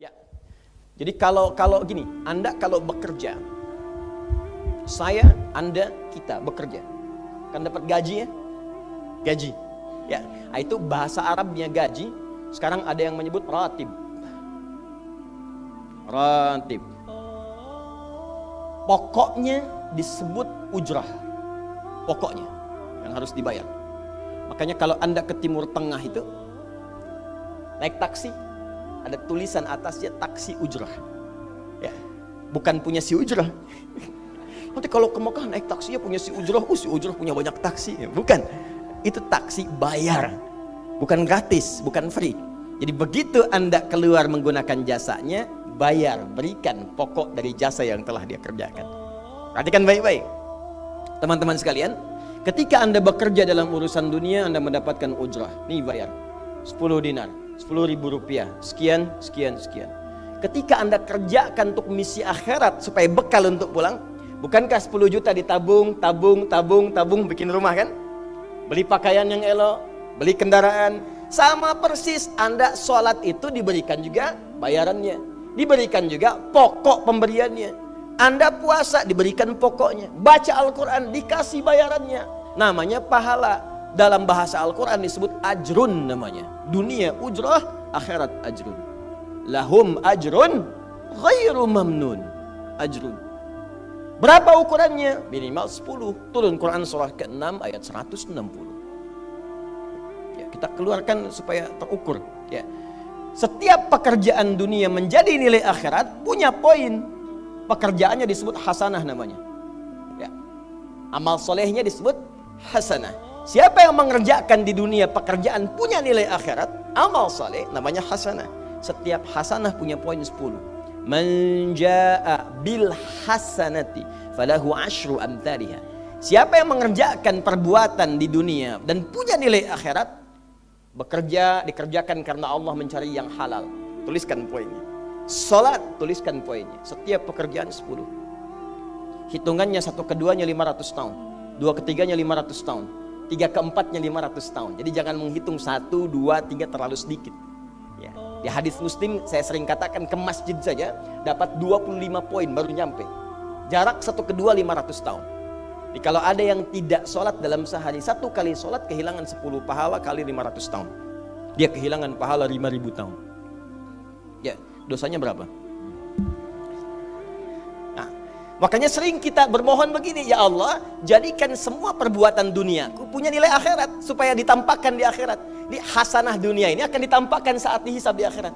Ya. Jadi kalau gini, Anda kalau bekerja, saya, Anda, kita bekerja, kan dapat gaji ya? Gaji. Ya, itu bahasa Arabnya gaji. Sekarang ada yang menyebut ratib. Ratib. Pokoknya disebut ujrah. Pokoknya yang harus dibayar. Makanya kalau Anda ke Timur Tengah itu naik taksi, ada tulisan atasnya taksi ujrah. Ya, bukan punya si ujrah. Nanti kalau ke Mekah naik taksinya punya si ujrah, si ujrah punya banyak taksi. Ya, bukan. Itu taksi bayar, bukan gratis, bukan free. Jadi begitu Anda keluar menggunakan jasanya, bayar, berikan pokok dari jasa yang telah dia kerjakan. Perhatikan baik-baik, teman-teman sekalian. Ketika Anda bekerja dalam urusan dunia, Anda mendapatkan ujrah. Nih bayar 10 dinar, 10.000 rupiah, sekian, sekian, sekian. Ketika Anda kerjakan untuk misi akhirat supaya bekal untuk pulang, bukankah 10 juta ditabung, tabung, bikin rumah kan? Beli pakaian yang elok, beli kendaraan. Sama persis Anda sholat itu diberikan juga bayarannya, diberikan juga pokok pemberiannya. Anda puasa diberikan pokoknya, baca Al-Quran dikasih bayarannya. Namanya pahala. Dalam bahasa Al-Quran disebut ajrun namanya. Dunia ujrah, akhirat ajrun. Lahum ajrun ghairu mamnun. Ajrun. Berapa ukurannya? Minimal 10. Turun Quran surah ke-6 ayat 160. Ya, kita keluarkan supaya terukur. Ya. Setiap pekerjaan dunia menjadi nilai akhirat punya poin. Pekerjaannya disebut hasanah namanya. Ya. Amal solehnya disebut hasanah. Siapa yang mengerjakan di dunia pekerjaan punya nilai akhirat, amal soleh namanya hasanah. Setiap hasanah punya poin 10. Man jaa bil hasanati falahu asyru amthaliha. Siapa yang mengerjakan perbuatan di dunia dan punya nilai akhirat, bekerja dikerjakan karena Allah mencari yang halal. Tuliskan poinnya. Salat, tuliskan poinnya. Setiap pekerjaan 10. Hitungannya 1 keduanya 500 tahun, 2 ketiganya 500 tahun, 3 keempatnya 500 tahun. Jadi jangan menghitung 1, 2, 3 terlalu sedikit. Ya. Di hadis Muslim saya sering katakan ke masjid saja dapat 25 poin baru nyampe. Jarak 1 kedua 500 tahun. Jadi kalau ada yang tidak sholat dalam sehari, 1 kali sholat kehilangan 10 pahala kali 500 tahun. Dia kehilangan pahala 5.000 tahun. Ya, dosanya berapa? Nah, makanya sering kita bermohon begini, ya Allah, jadikan semua perbuatan duniaku punya nilai akhirat supaya ditampakkan di akhirat. Di hasanah dunia ini akan ditampakkan saat dihisab di akhirat.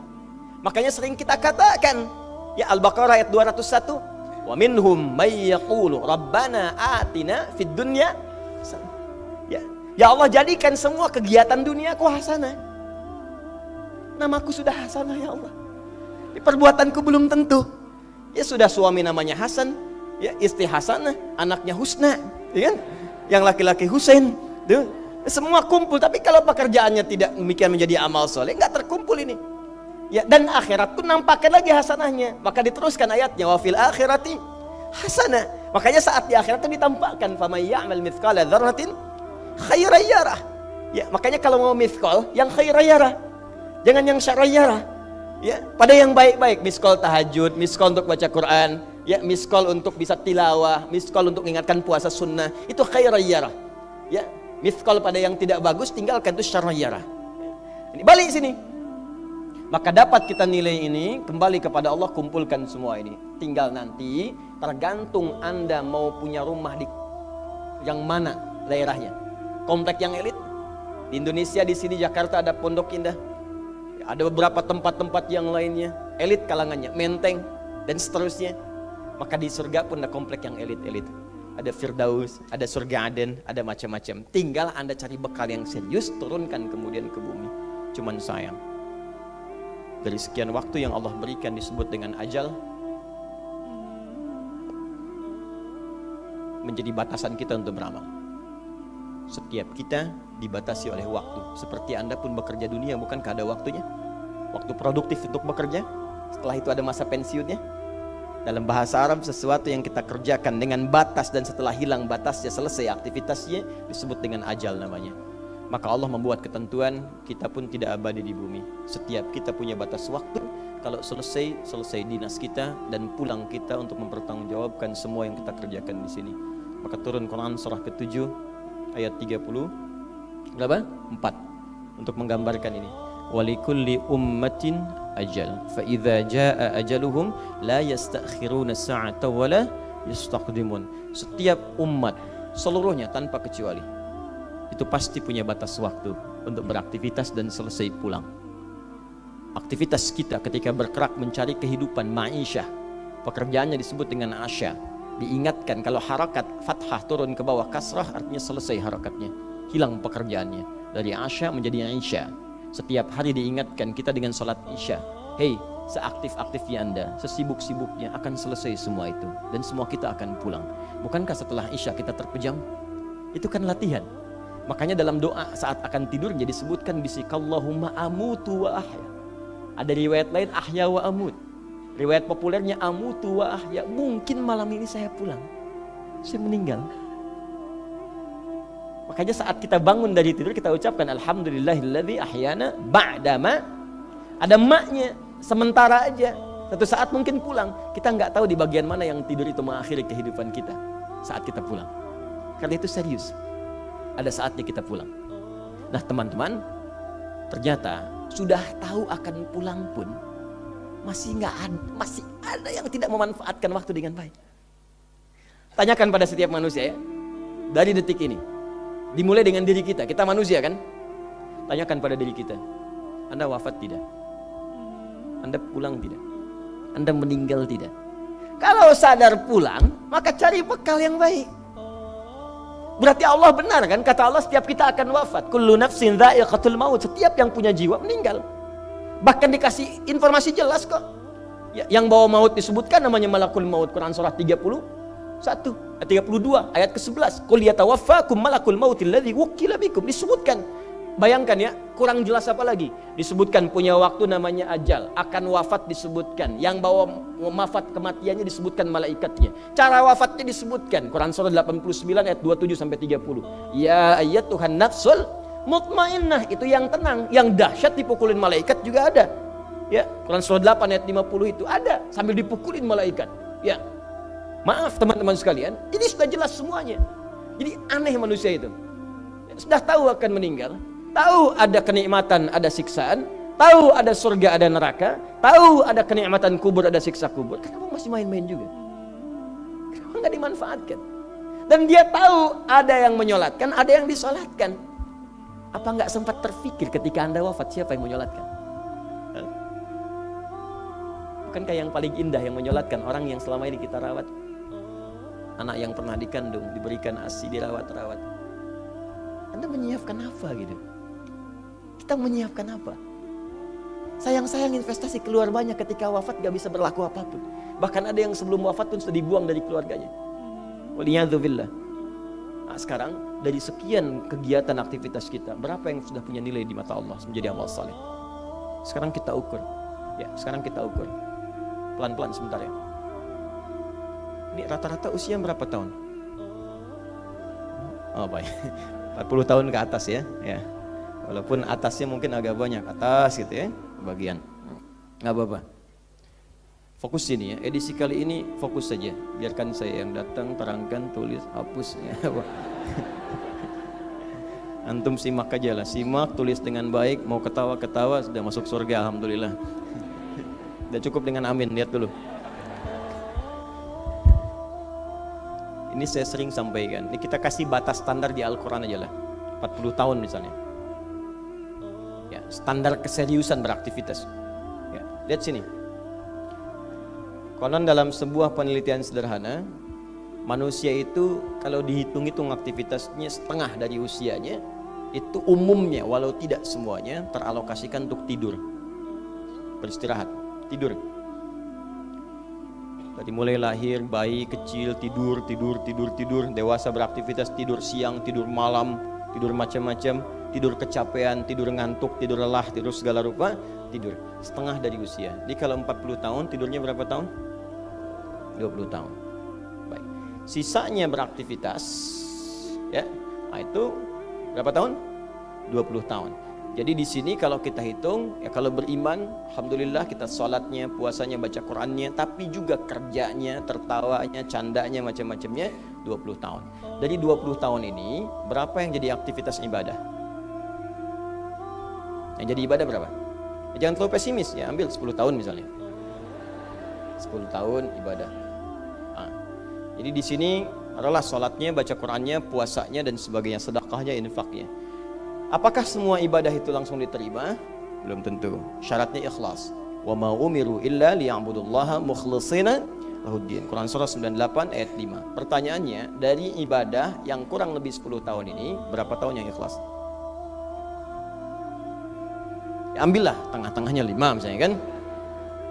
Makanya sering kita katakan, ya Al-Baqarah ayat 201, wa minhum may yaqulu rabbana atina fid dunya. Ya Allah, jadikan semua kegiatan duniaku hasanah. Namaku sudah hasanah ya Allah. Perbuatanku belum tentu. Ya sudah suami namanya Hasan, ya istri Hasanah, anaknya Husna, ya kan? Yang laki-laki Husain, tuh. Semua kumpul, tapi kalau pekerjaannya tidak demikian menjadi amal soleh, nggak terkumpul ini. Ya, dan akhirat pun nampakkan lagi hasanahnya. Maka diteruskan ayatnya, wa fil akhirati hasanah. Makanya saat di akhirat itu ditampakkan, faman ya'mal mithqala dzarratin khairan yarah. Ya, makanya kalau mau mithqal, yang khairan yarah. Jangan yang syarran yarah. Ya, pada yang baik-baik, miskol tahajud, miskol untuk baca Quran, ya, miskol untuk bisa tilawah, miskol untuk mengingatkan puasa sunnah, itu khairan yarah. Ya, miskol pada yang tidak bagus, tinggalkan, itu syarran yarah. Ini balik sini. Maka dapat kita nilai ini, kembali kepada Allah, kumpulkan semua ini. Tinggal nanti, tergantung Anda mau punya rumah di yang mana daerahnya. Komplek yang elit. Di Indonesia, di sini Jakarta ada Pondok Indah. Ada beberapa tempat-tempat yang lainnya, elit kalangannya, Menteng, dan seterusnya. Maka di surga pun ada komplek yang elit-elit. Ada Firdaus, ada surga Aden, ada macam-macam. Tinggal Anda cari bekal yang serius, turunkan kemudian ke bumi. Cuman sayang, dari sekian waktu yang Allah berikan disebut dengan ajal, menjadi batasan kita untuk beramal. Setiap kita dibatasi oleh waktu. Seperti Anda pun bekerja dunia, bukankah ada waktunya? Waktu produktif untuk bekerja, setelah itu ada masa pensiunnya. Dalam bahasa Arab, sesuatu yang kita kerjakan dengan batas dan setelah hilang batasnya, selesai aktivitasnya, disebut dengan ajal namanya. Maka Allah membuat ketentuan, kita pun tidak abadi di bumi. Setiap kita punya batas waktu, kalau selesai dinas kita dan pulang kita untuk mempertanggungjawabkan semua yang kita kerjakan di sini. Maka turun Quran surah ke-7 ayat 30 berapa? 4 untuk menggambarkan ini. Walikulli ummatin ajal fa idza jaa ajaluhum la yastakhiruna sa'ata wa la yastaqdimun. Setiap umat seluruhnya tanpa kecuali itu pasti punya batas waktu untuk beraktivitas dan selesai pulang. Aktivitas kita ketika bergerak mencari kehidupan ma'isyah, pekerjaannya disebut dengan asya. Diingatkan kalau harakat fathah turun ke bawah kasrah artinya selesai harakatnya, hilang pekerjaannya. Dari asya menjadi isya. Setiap hari diingatkan kita dengan salat isya. Hei, seaktif-aktifnya Anda, sesibuk-sibuknya akan selesai semua itu dan semua kita akan pulang. Bukankah setelah isya kita terpejam? Itu kan latihan. Makanya dalam doa saat akan tidur jadi disebutkan bisikallahumma amutu wa ahya. Ada riwayat lain ahya wa amut. Riwayat populernya amutu wa ahya. Mungkin malam ini saya pulang, saya meninggal. Makanya saat kita bangun dari tidur kita ucapkan alhamdulillahilladzi ahyana ba'dama. Ada maknya, sementara aja. Satu saat mungkin pulang. Kita nggak tahu di bagian mana yang tidur itu mengakhiri kehidupan kita saat kita pulang. Karena itu serius. Ada saatnya kita pulang. Nah teman-teman, ternyata sudah tahu akan pulang pun masih ada yang tidak memanfaatkan waktu dengan baik. Tanyakan pada setiap manusia ya, dari detik ini, dimulai dengan diri kita manusia kan? Tanyakan pada diri kita, Anda wafat tidak? Anda pulang tidak? Anda meninggal tidak? Kalau sadar pulang, maka cari bekal yang baik. Berarti Allah benar kan? Kata Allah setiap kita akan wafat. Kullu nafsin dha'iqatul maut. Setiap yang punya jiwa meninggal. Bahkan dikasih informasi jelas kok. Yang bawa maut disebutkan namanya malakul maut. Quran surah 32 ayat ke-11. Qul yatawaffakum malakul mautil ladzi wukkila bikum. Disebutkan. Bayangkan ya, kurang jelas apa lagi? Disebutkan punya waktu namanya ajal, akan wafat disebutkan, yang bawa wafat kematiannya disebutkan malaikatnya. Cara wafatnya disebutkan, Quran surah 89 ayat 27 sampai 30. Ya ayyatuhan nafsul mutmainnah, itu yang tenang, yang dahsyat dipukulin malaikat juga ada. Ya, Quran surah 8 ayat 50 itu ada sambil dipukulin malaikat. Ya. Maaf teman-teman sekalian, ini sudah jelas semuanya. Jadi aneh manusia itu. Sudah tahu akan meninggal, tahu ada kenikmatan, ada siksaan, tahu ada surga, ada neraka, tahu ada kenikmatan kubur, ada siksa kubur. Kenapa masih main-main juga? Kenapa nggak dimanfaatkan? Dan dia tahu ada yang menyolatkan, ada yang disolatkan. Apa nggak sempat terfikir ketika Anda wafat siapa yang menyolatkan? Bukankah yang paling indah yang menyolatkan orang yang selama ini kita rawat? Anak yang pernah dikandung, diberikan ASI, dirawat-rawat. Anda menyiapkan apa gitu? Kita menyiapkan apa? Sayang-sayang investasi keluar banyak ketika wafat gak bisa berlaku apapun. Bahkan ada yang sebelum wafat pun sudah dibuang dari keluarganya. Waliyadzubillah. Nah, sekarang dari sekian kegiatan aktivitas kita, berapa yang sudah punya nilai di mata Allah menjadi amal saleh? Sekarang kita ukur. Ya, sekarang kita ukur. Pelan-pelan sebentar ya. Ini rata-rata usia berapa tahun? Oh baik. 40 tahun ke atas ya. Ya. Walaupun atasnya mungkin agak banyak, atas gitu ya, bagian. Nggak apa-apa. Fokus sini ya. Edisi kali ini fokus saja. Biarkan saya yang datang, terangkan, tulis, hapus ya. Antum simak aja lah, simak, tulis dengan baik, mau ketawa-ketawa sudah masuk surga alhamdulillah. Udah cukup dengan amin, lihat dulu. Ini saya sering sampaikan, ini kita kasih batas standar di Al-Quran aja lah, 40 tahun misalnya. Ya, standar keseriusan beraktivitas. Ya, lihat sini. Konon dalam sebuah penelitian sederhana, manusia itu kalau dihitung-hitung aktivitasnya setengah dari usianya, itu umumnya walau tidak semuanya teralokasikan untuk tidur, beristirahat, tidur. Dari mulai lahir, bayi kecil tidur, dewasa beraktivitas tidur siang, tidur malam, tidur macam-macam, tidur kecapean, tidur ngantuk, tidur lelah, tidur segala rupa, tidur setengah dari usia. Jadi kalau 40 tahun tidurnya berapa tahun? 20 tahun. Baik. Sisanya beraktivitas, ya. Nah, itu berapa tahun? 20 tahun. Jadi di sini kalau kita hitung, ya kalau beriman, alhamdulillah kita sholatnya, puasanya, baca Qurannya, tapi juga kerjanya, tertawanya, candanya, macam-macamnya 20 tahun. Dari 20 tahun ini, berapa yang jadi aktivitas ibadah? Yang jadi ibadah berapa? Ya, jangan terlalu pesimis, ya ambil 10 tahun misalnya. 10 tahun ibadah. Nah, jadi di sini adalah sholatnya, baca Qurannya, puasanya, dan sebagainya, sedekahnya, infaknya. Apakah semua ibadah itu langsung diterima? Belum tentu. Syaratnya ikhlas. Wa ma umiru illa liya'budullaha mukhlishina lahuddin. Quran surah 98 ayat 5. Pertanyaannya, dari ibadah yang kurang lebih 10 tahun ini, berapa tahun yang ikhlas? Ya, ambillah tengah-tengahnya 5 misalnya kan.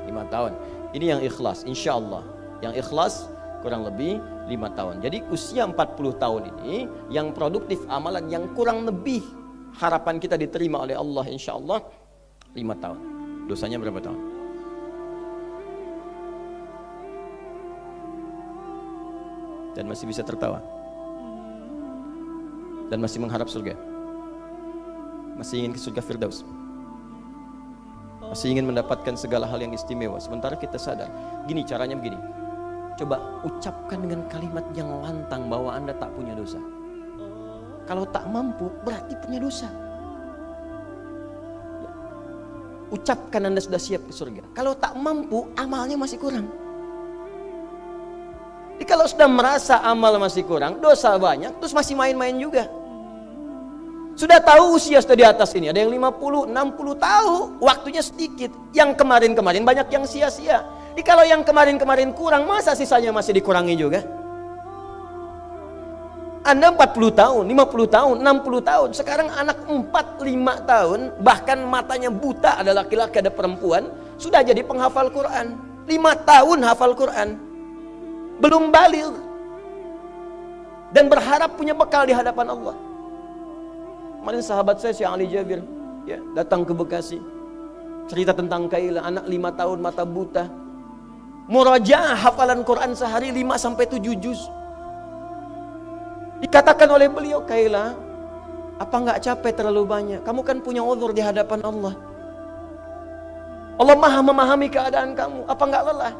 5 tahun. Ini yang ikhlas, insya Allah. Yang ikhlas kurang lebih 5 tahun. Jadi usia 40 tahun ini yang produktif amalan yang kurang lebih harapan kita diterima oleh Allah insya Allah 5 tahun. Dosanya berapa tahun? Dan masih bisa tertawa. Dan masih mengharap surga. Masih ingin ke surga Firdaus. Masih ingin mendapatkan segala hal yang istimewa. Sementara kita sadar, gini caranya begini. Coba ucapkan dengan kalimat yang lantang bahwa Anda tak punya dosa. Kalau tak mampu, berarti punya dosa. Ucapkan Anda sudah siap ke surga. Kalau tak mampu, amalnya masih kurang. Jadi kalau sudah merasa amal masih kurang, dosa banyak, terus masih main-main juga. Sudah tahu usia sudah di atas ini, ada yang 50, 60 tahu, waktunya sedikit. Yang kemarin-kemarin banyak yang sia-sia. Jadi kalau yang kemarin-kemarin kurang, masa sisanya masih dikurangi juga? Anda 40 tahun, 50 tahun, 60 tahun. Sekarang anak 4, 5 tahun, bahkan matanya buta, ada laki-laki, ada perempuan, sudah jadi penghafal Quran. 5 tahun hafal Quran. Belum baligh. Dan berharap punya bekal di hadapan Allah. Kemarin sahabat saya, Syekh Ali Jabir, ya, datang ke Bekasi. Cerita tentang Kaila, anak 5 tahun, mata buta. Murajaah hafalan Quran sehari 5-7 juz. Dikatakan oleh beliau, Kaila, apa enggak capek terlalu banyak? Kamu kan punya uzur di hadapan Allah. Allah Maha memahami keadaan kamu. Apa enggak lelah?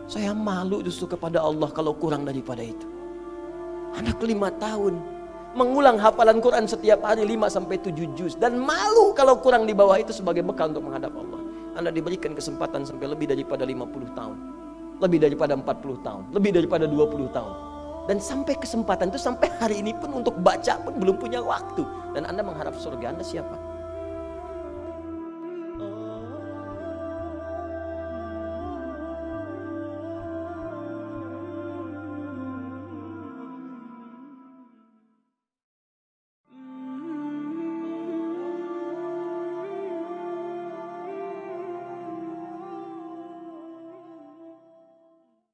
Saya malu justru kepada Allah kalau kurang daripada itu. Anak 5 tahun mengulang hafalan Quran setiap hari 5-7 juz dan malu kalau kurang di bawah itu sebagai bekal untuk menghadap Allah. Anda diberikan kesempatan sampai lebih daripada 50 tahun, lebih daripada 40 tahun, lebih daripada 20 tahun. Dan sampai kesempatan itu sampai hari ini pun untuk baca pun belum punya waktu. Dan Anda mengharap surga, Anda siapa?